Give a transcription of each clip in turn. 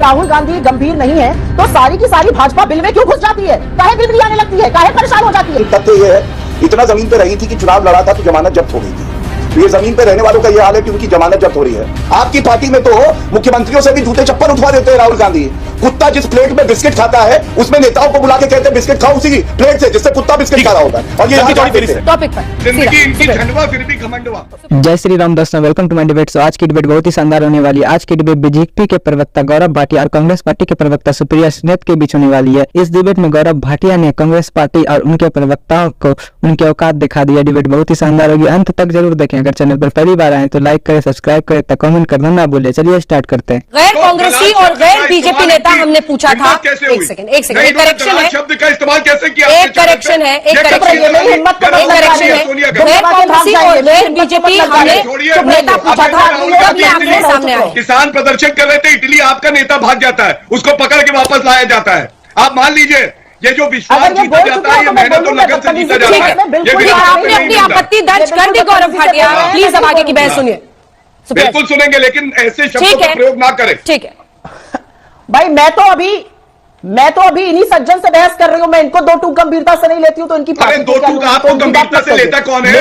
राहुल गांधी गंभीर नहीं है तो सारी की सारी भाजपा बिल में क्यों घुस जाती है? काहे बिल आने लगती है? काहे परेशान हो जाती है? तथ्य ये है, इतना जमीन पे रही थी कि चुनाव लड़ा था तो जमानत जब्त हो गई थी। तो ये जमीन पे रहने वालों का ये हाल है कि उनकी जमानत जब्त हो रही है। आपकी पार्टी में तो मुख्यमंत्रियों से भी जूते चप्पल उठवा देते हैं राहुल गांधी। कुत्ता जिस प्लेट में बिस्किट खाता है उसमें नेताओं को बुला के कहते हैं बिस्किट खाओ उसी प्लेट से जिससे कुत्ता बिस्किट खा रहा होता है। और ये टॉपिक पर जिंदगी इनकी झंडवा फिर भी घमंडवा। जय श्री राम दोस्तों, वेलकम टू माय डिबेट। आज की डिबेट बहुत ही शानदार होने वाली है। आज की डिबेट बीजेपी के प्रवक्ता गौरव भाटिया और कांग्रेस पार्टी के प्रवक्ता सुप्रिया सुले के बीच होने वाली है। इस डिबेट में गौरव भाटिया ने कांग्रेस पार्टी और उनके प्रवक्ताओं को उनके औकात दिखा दिया। डिबेट बहुत ही शानदार होगी, अंत तक जरूर देखें। अगर चैनल पर पहली बार आए तो लाइक करें, सब्सक्राइब करें, तक कमेंट करना ना भूले। चलिए स्टार्ट करते हैं। गैर कांग्रेसी और गैर बीजेपी नेता हमने पूछा था। एक सेकंड एक करेक्शन है, शब्द का इस्तेमाल कैसे किया? एक करेक्शन है, एक करेक्शन है। गैर कांग्रेसी और गैर बीजेपी हमने नेता पूछा था, तब ये आपके सामने आए। किसान प्रदर्शन कर रहे थे, इटली आपका नेता भाग जाता है, उसको पकड़ के वापस लाया जाता है। आप मान लीजिए ये जो विश्वास जीता जाता है, ये मेहनत और लगन से जीता जाता है। आपने अपनी आपत्ति दर्ज कर दी गौरव भाटिया, प्लीज अब आगे की बहस सुनिए। बिल्कुल सुनेंगे, लेकिन ऐसे शब्दों का प्रयोग ना करें। ठीक है भाई, मैं तो अभी इन्हीं सज्जन से बहस कर रही हूं। मैं इनको दो टूक गंभीरता से नहीं लेती हूँ तो इनकी अरे दो टूक आपको गंभीरता से लेता कौन है?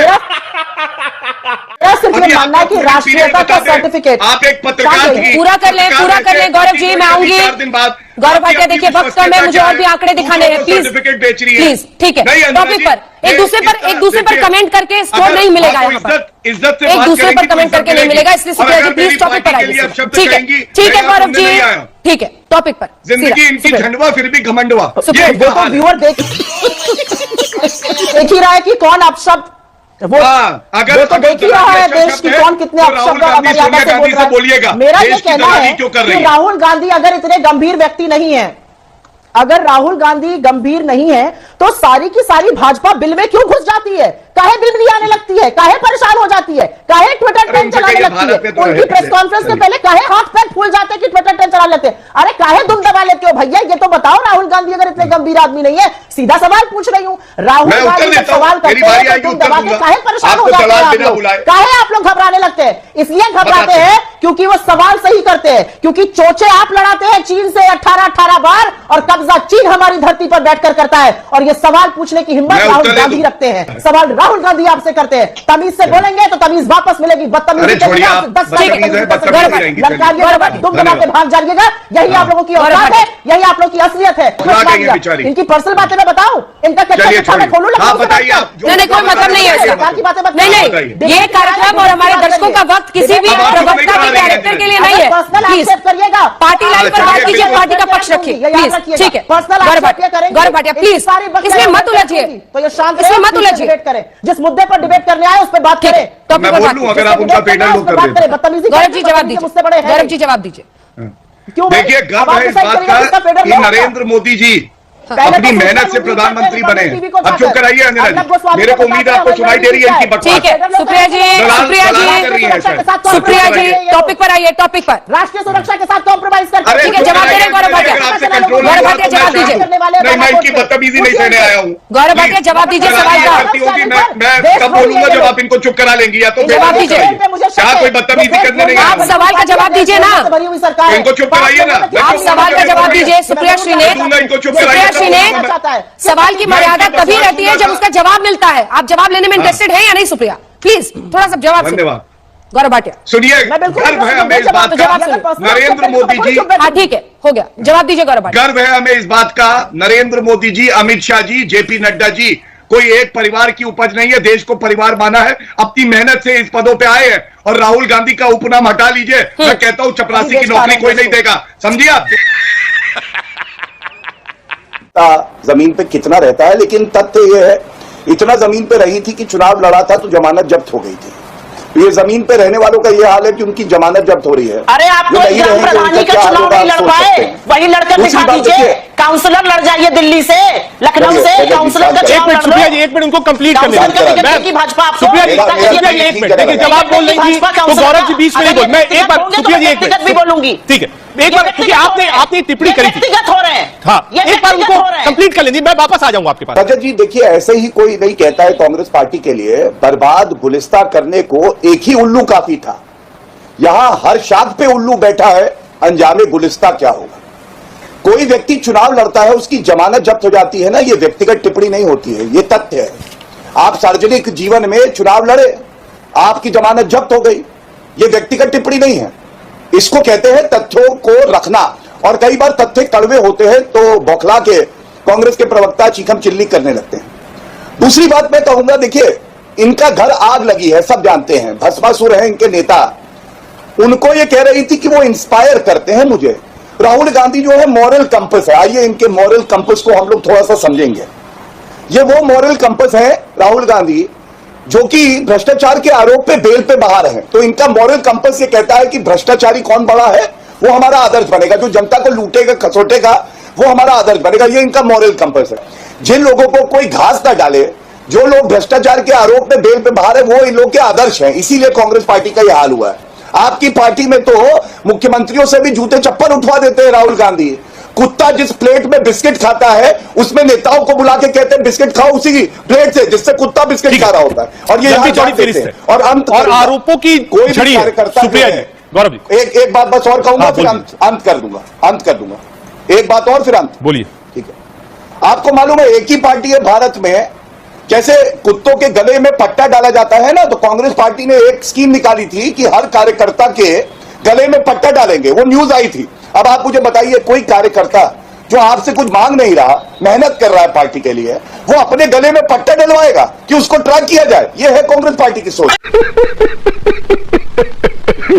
मेरा सिर्फ ये मानना है कि राष्ट्रीयता का सर्टिफिकेट आप एक पत्रकार थी। पूरा कर लें गौरव जी, मैं आऊंगी। 4 दिन बाद गौरव भाटिया देखिए, वक्त कम है, मुझे और भी आंकड़े दिखाने हैं। प्लीज बेच रही है। प्लीज ठीक है, टॉपिक पर एक दूसरे पर कमेंट करके स्कोर नहीं मिलेगा यहाँ पर। इज्जत से एक दूसरे पर कमेंट करके नहीं मिलेगा, इसलिए सुप्रिया जी प्लीज टॉपिक पर आइए। ठीक है गौरव जी, ठीक है टॉपिक पर। जिंदगी इनकी झंडवा फिर भी घमंडवा। वो तो व्यूअर देख ही रहा है कि कौन अपशब्द अगर तो देख ही रहा है देश की कौन कितने अपशब्द मर्यादा से बोल रहा है। मेरा ये कहना है कि राहुल गांधी अगर इतने गंभीर व्यक्ति नहीं है, अगर राहुल गांधी गंभीर नहीं है तो सारी की सारी भाजपा बिल में क्यों घुस जाती है? काहे बिल आने लगती है? काहे परेशान हो जाती है? काहे ट्विटर ट्रेंड चलाने लगती है? उनकी प्रेस कॉन्फ्रेंस से पहले काहे हाथ पैर फूल जाते हैं कि ट्विटर ट्रेंड चला लेते हैं? अरे काहे दुम दबा लेते हो भैया? ये तो बताओ, राहुल गांधी अगर इतने गंभीर आदमी नहीं है, सीधा सवाल पूछ रही हूँ। राहुल गांधी जब सवाल करते हैं तो दुम दबा के काहे परेशान हो जाते हैं आप लोग? काहे आप लोग घबराने लगते हैं? इसलिए घबराते हैं क्योंकि वो सवाल सही करते हैं, क्योंकि चोचे आप लड़ाते हैं चीन से 18 बार और कब्जा चीन हमारी धरती पर बैठकर करता है। और ये सवाल पूछने की हिम्मत राहुल गांधी रखते हैं। सवाल राहुल गांधी आपसे करते हैं। तमीज से बोलेंगे तो तमीज वापस मिलेगी, बदतमीजी दुम दबा के भाग जाइएगा। यही आप लोगों की औकात है, यही आप लोगों की असलियत है। इनकी पर्सनल बातें मैं बताऊं, इनका कच्चा मैं खोलूं? नहीं, कोई मतलब नहीं है इसका। नहीं, ये कार्यक्रम और हमारे दर्शकों का वक्त किसी भी प्रवक्ता के कैरेक्टर के लिए नहीं है। प्लीज करिएगा, पार्टी लाइन पर बात कीजिए, पार्टी का पक्ष रखिए प्लीज। ठीक है गौरव भाटिया प्लीज इसमें मत उलझिए, तो ये शांत इसमें मत उलझिए। डिबेट करें, जिस मुद्दे पर डिबेट करने आए उस पर बात करें। मैं बोल लूं, अगर आप उनका पेडल लोग कर दें। गौरव जी जवाब दीजिए, गौरव जी जवाब दीजिए। देखिए, गर्व है इस बात का कि नरेंद्र मोदी जी अपनी मेहनत से प्रधानमंत्री बने। अब चुप कराइए अंजना जी, मेरे को उम्मीद है आपको सुनाई दे रही है इनकी बकवास। ठीक है सुप्रिया जी टॉपिक पर आइए, टॉपिक पर। राष्ट्रीय सुरक्षा के साथ कॉम्प्रोमाइज करते हैं। ठीक है, जवाब दे रहे हैं गौरव भाटिया। गौरव भाटिया जवाब दीजिए। नहीं, मैं इनकी बदतमीजी नहीं सहने आया हूँ। गौरव भाटिया जवाब दीजिए सवाल का। मैं कब बोलूंगा जब आप इनको चुप करा लेंगी, या तो जवाब दीजिए। क्या कोई बदतमीजी करने नहीं? आप सवाल का जवाब दीजिए ना, इनको चुप कराइए ना। आप सवाल का जवाब दीजिए। सुप्रिया श्री ने सवाल की मर्यादा तभी रहती है जब उसका जवाब मिलता है। आप जवाब लेने में इंटरेस्टेड है या नहीं सुप्रिया? प्लीज थोड़ा सा जवाब। धन्यवाद गौरव भाटिया सुनिए, गर्व है हमें इस बात का नरेंद्र मोदी जी। हाँ ठीक है, हो गया, जवाब दीजिए गौरव भाटिया। गर्व है हमें इस बात का नरेंद्र मोदी जी, अमित शाह जी, जेपी नड्डा जी कोई एक परिवार की उपज नहीं है, देश को परिवार माना है, अपनी मेहनत से इस पदों पे आए हैं। और राहुल गांधी का उपनाम हटा लीजिए, मैं कहता हूं चपरासी की नौकरी कोई नहीं देगा, समझिए आप। जमीन पे कितना रहता है, लेकिन तथ्य यह है इतना जमीन पे रही थी कि चुनाव लड़ा था तो जमानत जब्त हो गई थी। तो ये जमीन पे रहने वालों का ये हाल है कि उनकी जमानत जब्त हो रही है। अरे आप तो ग्राम प्रधानी का चुनाव नहीं लड़ पाए, वही लड़कर दिखा दीजिए। काउंसलर लड़ जाइए दिल्ली से, लखनऊ से काउंसलर का चुनाव लड़ लो। एक मिनट उनको कंप्लीट करने दीजिए। भाजपा सुप्रिया जी एक मिनट देखिए, जब आप बोल रही थी तो गौरव जी बीच में नहीं बोल। मैं एक बार सुप्रिया जी एक मिनट भी बोलूंगी, ठीक है, एक बार क्योंकि आपने टिप्पणी करी थी, व्यक्तिगत हो रहे हैं। हाँ, एक बार उनको कंप्लीट कर लेंगे, मैं वापस आ जाऊंगा आपके पास। रजत जी देखिए, ऐसे ही कोई नहीं कहता है कांग्रेस पार्टी के लिए बर्बाद गुलिस्ता करने को एक ही उल्लू काफी था। यहां हर शाख पे उल्लू बैठा है अंजाम गुलिस्ता क्या होगा। कोई व्यक्ति चुनाव लड़ता है, उसकी जमानत जब्त हो जाती है ना, ये व्यक्तिगत टिप्पणी नहीं होती है, ये तथ्य है। आप सार्वजनिक जीवन में चुनाव लड़े, आपकी जमानत जब्त हो गई, ये व्यक्तिगत टिप्पणी नहीं है, इसको कहते हैं तथ्यों को रखना। और कई बार तथ्य कड़वे होते हैं तो बौखला के कांग्रेस के प्रवक्ता चीखम चिल्ली करने लगते हैं। दूसरी बात मैं कहूंगा, देखिए इनका घर आग लगी है, सब जानते हैं, भस्मासुर है इनके नेता। उनको ये कह रही थी कि वो इंस्पायर करते हैं मुझे। राहुल गांधी जो है मॉरल कंपस है, आइए इनके मॉरल कंपस को हम लोग थोड़ा सा समझेंगे। ये वो मॉरल कंपस है राहुल गांधी जो कि भ्रष्टाचार के आरोप पे बेल पे बाहर है। तो इनका मॉरल कंपस ये कहता है कि भ्रष्टाचारी कौन बड़ा है, वो हमारा आदर्श बनेगा, जो जनता को लूटेगा खसोटेगा वो हमारा आदर्श बनेगा, ये इनका मॉरल कंपस है। जिन लोगों को कोई घास ना डाले, जो लोग भ्रष्टाचार के आरोप में बेल पे बाहर है, वो इन लोग के आदर्श हैं। इसीलिए कांग्रेस पार्टी का यह हाल हुआ है। आपकी पार्टी में तो मुख्यमंत्रियों से भी जूते चप्पल उठवा देते हैं राहुल गांधी। कुत्ता जिस प्लेट में बिस्किट खाता है उसमें नेताओं को बुला के कहते हैं बिस्किट खाओ उसी प्लेट से जिससे कुत्ता बिस्किट खा रहा होता है। और ये और आरोपों की कोई झड़ी है। सुप्रिया जी, गौरव जी, एक बात बस और कहूंगा, फिर अंत कर दूंगा, एक बात और फिर अंत। बोलिए। ठीक है, आपको मालूम है एक ही पार्टी है भारत में, जैसे कुत्तों के गले में पट्टा डाला जाता है ना, तो कांग्रेस पार्टी ने एक स्कीम निकाली थी कि हर कार्यकर्ता के गले में पट्टा डालेंगे, वो न्यूज आई थी। अब आप मुझे बताइए, कोई कार्यकर्ता जो आपसे कुछ मांग नहीं रहा, मेहनत कर रहा है पार्टी के लिए, वो अपने गले में पट्टा डलवाएगा कि उसको ट्रैक किया जाए? ये है कांग्रेस पार्टी की सोच।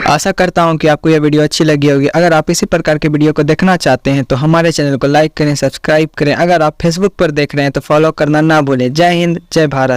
आशा करता हूं कि आपको यह वीडियो अच्छी लगी होगी। अगर आप इसी प्रकार के वीडियो को देखना चाहते हैं तो हमारे चैनल को लाइक करें, सब्सक्राइब करें। अगर आप फेसबुक पर देख रहे हैं तो फॉलो करना ना भूलें। जय हिंद, जय भारत।